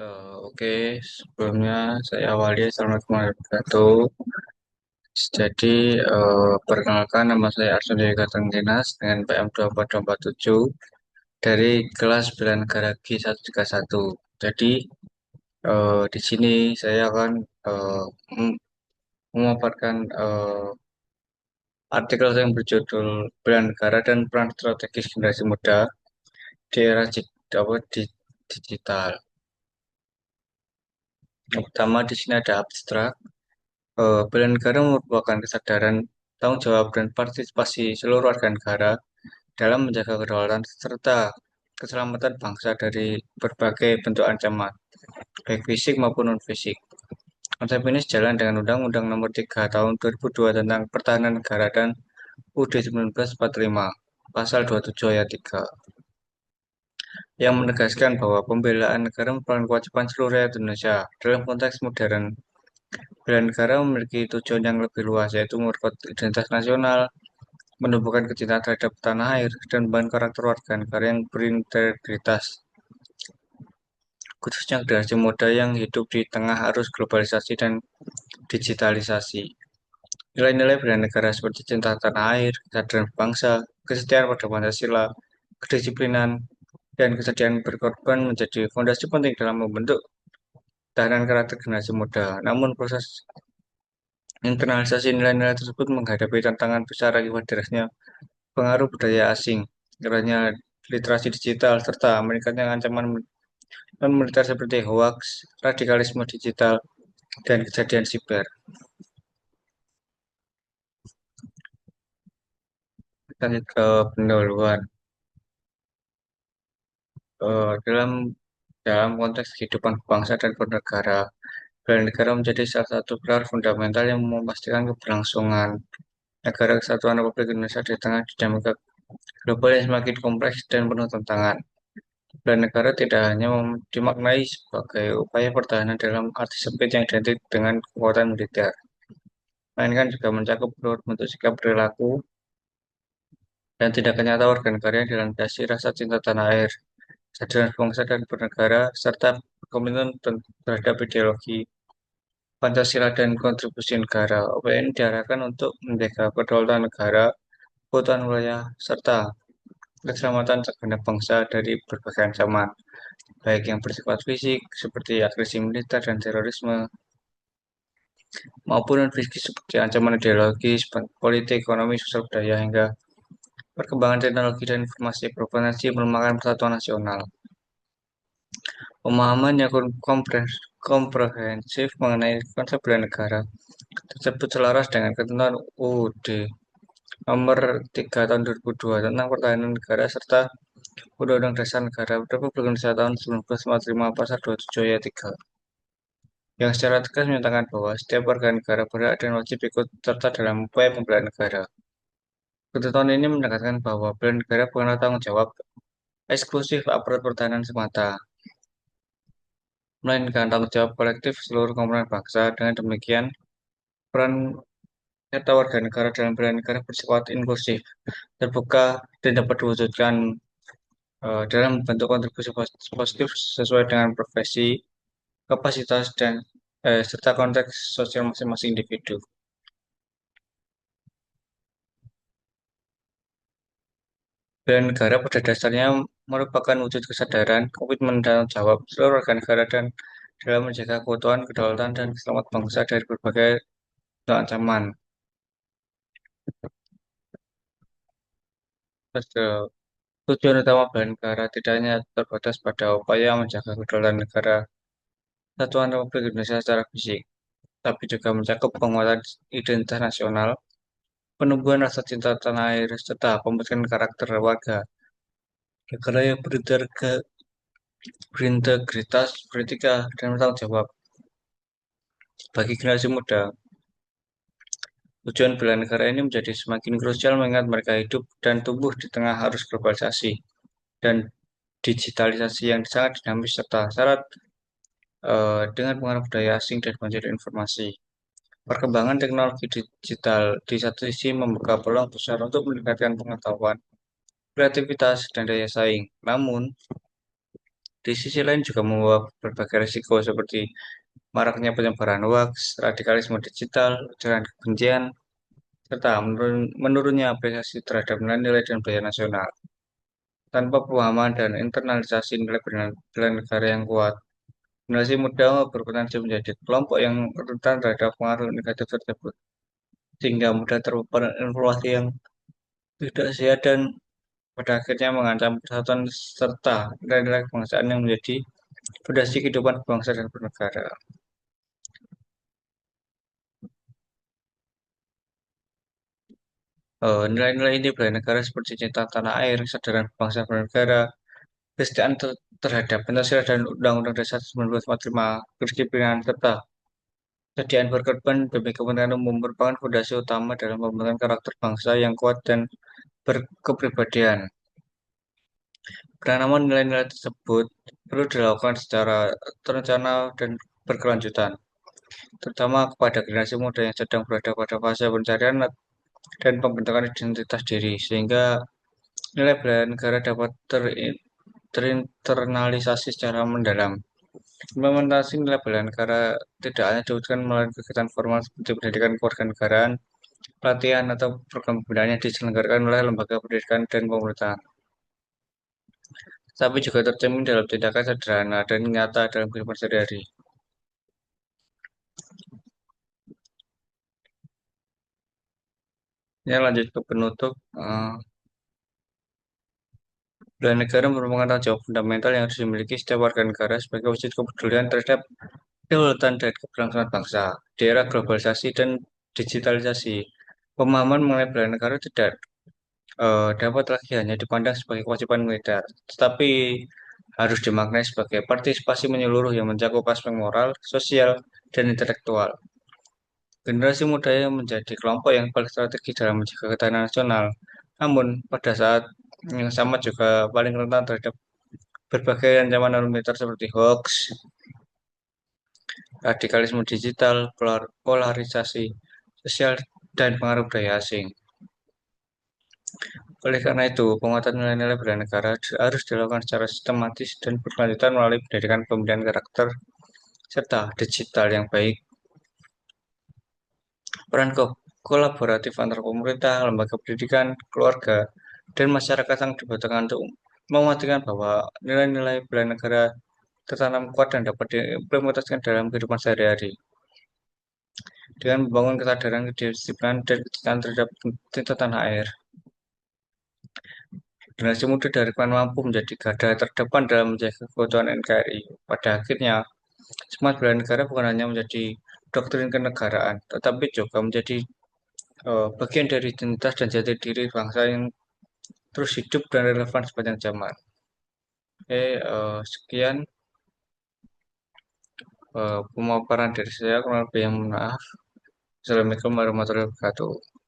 Oke, sebelumnya saya awali. Assalamualaikum warahmatullahi wabarakatuh. Jadi, perkenalkan nama saya Arsun Dewi Kartangginas dengan PM 24247 dari kelas Bela Negara G131. Jadi, di sini saya akan memaparkan artikel yang berjudul Bela Negara dan Peran Strategis Generasi Muda di Era Digital. Yang pertama di sini ada abstrak. Bela negara merupakan kesadaran, tanggung jawab, dan partisipasi seluruh warga negara dalam menjaga kedaulatan serta keselamatan bangsa dari berbagai bentuk ancaman, baik fisik maupun non-fisik. Konsep ini sejalan dengan Undang-Undang Nomor 3 Tahun 2002 tentang Pertahanan Negara dan UUD 1945, Pasal 27 Ayat 3, yang menegaskan bahwa pembelaan negara merupakan kewajiban seluruh rakyat Indonesia. Dalam konteks modern, bela negara memiliki tujuan yang lebih luas, yaitu memperkuat identitas nasional, menumbuhkan kecintaan terhadap tanah air, dan membangun karakter warga negara yang berintegritas, khususnya generasi muda yang hidup di tengah arus globalisasi dan digitalisasi. Nilai-nilai bela negara seperti cinta tanah air, kesadaran bangsa, kesetiaan pada Pancasila, kedisiplinan, dan kesediaan berkorban menjadi fondasi penting dalam membentuk ketahanan karakter generasi muda. Namun proses internalisasi nilai-nilai tersebut menghadapi tantangan besar akibat derasnya pengaruh budaya asing, kurangnya literasi digital, serta meningkatnya ancaman non-militer seperti hoax, radikalisme digital, dan kejadian siber. Lanjut ke pendahuluan. Dalam dalam konteks kehidupan bangsa dan bernegara, bela negara menjadi salah satu pilar fundamental yang memastikan keberlangsungan negara kesatuan Republik Indonesia di tengah dinamika global yang semakin kompleks dan penuh tantangan. Bela negara tidak hanya dimaknai sebagai upaya pertahanan dalam arti sempit yang identik dengan kekuatan militer, melainkan juga mencakup seluruh bentuk sikap perilaku dan tindakan nyata warga negara yang dilandasi rasa cinta tanah air, kesadaran bangsa dan bernegara, serta komitmen terhadap ideologi Pancasila dan kontribusi negara. Upaya ini diarahkan untuk menjaga kedaulatan negara, keutuhan wilayah, serta keselamatan segenap bangsa dari berbagai ancaman, baik yang bersifat fisik seperti agresi militer dan terorisme, maupun non-fisik seperti ancaman ideologis, politik, ekonomi, sosial budaya, hingga perkembangan teknologi dan informasi berpotensi melemahkan persatuan nasional. Pemahaman yang komprehensif mengenai konsep bela negara tersebut selaras dengan ketentuan UUD Nomor 3 Tahun 2002 tentang Pertahanan Negara serta Undang-Undang Dasar Negara Republik Indonesia tahun 1945 Pasal 27 Ayat 3, yang secara tegas menyatakan bahwa setiap warga negara berhak dan wajib ikut serta dalam upaya pembelaan negara. Ketentuan ini menegaskan bahwa bela negara bukanlah tanggung jawab eksklusif aparat pertahanan semata, melainkan tanggung jawab kolektif seluruh komponen bangsa. Dengan demikian, peran nyata warga negara dalam bela negara bersifat inklusif, terbuka, dan dapat diwujudkan dalam bentuk kontribusi positif sesuai dengan profesi, kapasitas, dan serta konteks sosial masing-masing individu. Bela negara pada dasarnya merupakan wujud kesadaran, komitmen, dan tanggung jawab seluruh warga negara dan dalam menjaga keutuhan, kedaulatan, dan keselamatan bangsa dari berbagai ancaman. Terus, tujuan utama bela negara tidak hanya terbatas pada upaya menjaga kedaulatan negara Kesatuan Republik Indonesia secara fisik, tapi juga mencakup penguatan identitas nasional, penumbuhan rasa cinta tanah air, serta pembentukan karakter warga negara yang berintegritas, beretika, dan bertanggung jawab. Bagi generasi muda, tujuan bela negara ini menjadi semakin krusial mengingat mereka hidup dan tumbuh di tengah arus globalisasi dan digitalisasi yang sangat dinamis serta syarat dengan pengaruh budaya asing dan banjir informasi. Perkembangan teknologi digital di satu sisi membuka peluang besar untuk meningkatkan pengetahuan, kreativitas, dan daya saing. Namun, di sisi lain juga membawa berbagai risiko seperti maraknya penyebaran hoaks, radikalisme digital, ujaran kebencian, serta menurunnya apresiasi terhadap nilai-nilai dan budaya nasional. Tanpa pemahaman dan internalisasi nilai bela negara yang kuat, generasi muda berpotensi menjadi kelompok yang rentan terhadap pengaruh negatif tersebut, sehingga mudah terpapar informasi yang tidak sehat dan pada akhirnya mengancam persatuan serta nilai-nilai kebangsaan yang menjadi fondasi kehidupan bangsa dan bernegara. Nilai-nilai inti bela negara seperti cinta tanah air, kesadaran bangsa dan bernegara, kesetiaan terhadap Pancasila dan Undang-Undang Dasar 1945, kedisiplinan, serta kesediaan berkorban demi kepentingan umum merupakan fondasi utama dalam pembentukan karakter bangsa yang kuat dan berkepribadian. Penanaman nilai-nilai tersebut perlu dilakukan secara terencana dan berkelanjutan, terutama kepada generasi muda yang sedang berada pada fase pencarian dan pembentukan identitas diri, sehingga nilai bela negara dapat terinternalisasi secara mendalam. Implementasi nilai bela negara tidak hanya diwujudkan melalui kegiatan formal seperti pendidikan kewarganegaraan, pelatihan, atau program pembinaan yang diselenggarakan oleh lembaga pendidikan dan pemerintahan, tapi juga tercermin dalam tindakan sederhana dan nyata dalam kehidupan sehari-hari. Ya, lanjut ke penutup. Bela negara merupakan tanggung jawab fundamental yang harus dimiliki setiap warga negara sebagai wujud kepedulian terhadap kedaulatan dan keberlangsungan bangsa. Di era globalisasi dan digitalisasi, pemahaman mengenai bela negara tidak dapat lagi hanya dipandang sebagai kewajiban militer, tetapi harus dimaknai sebagai partisipasi menyeluruh yang mencakup aspek moral, sosial, dan intelektual. Generasi muda yang menjadi kelompok yang paling strategis dalam menjaga ketahanan nasional, namun pada saat yang sama juga paling rentan terhadap berbagai ancaman non militer seperti hoax, radikalisme digital, polarisasi sosial, dan pengaruh budaya asing. Oleh karena itu, penguatan nilai-nilai bela negara harus dilakukan secara sistematis dan berkelanjutan melalui pendidikan pembinaan karakter serta digital yang baik. Peran kolaboratif antar pemerintah, lembaga pendidikan, keluarga, dan masyarakat yang dibutuhkan untuk memastikan bahwa nilai-nilai bela negara tertanam kuat dan dapat diimplementasikan dalam kehidupan sehari-hari. Dengan membangun kesadaran, kedisiplinan, dan kecintaan terhadap cinta tanah air, generasi muda dari Klan mampu menjadi garda terdepan dalam menjaga keutuhan NKRI. Pada akhirnya, semangat bela negara bukan hanya menjadi doktrin kenegaraan, tetapi juga menjadi bagian dari identitas dan jati diri bangsa yang terus hidup dan relevan sepanjang zaman. Oke, sekian pemaparan dari saya. Kurang lebih yang maaf. Assalamualaikum warahmatullahi wabarakatuh.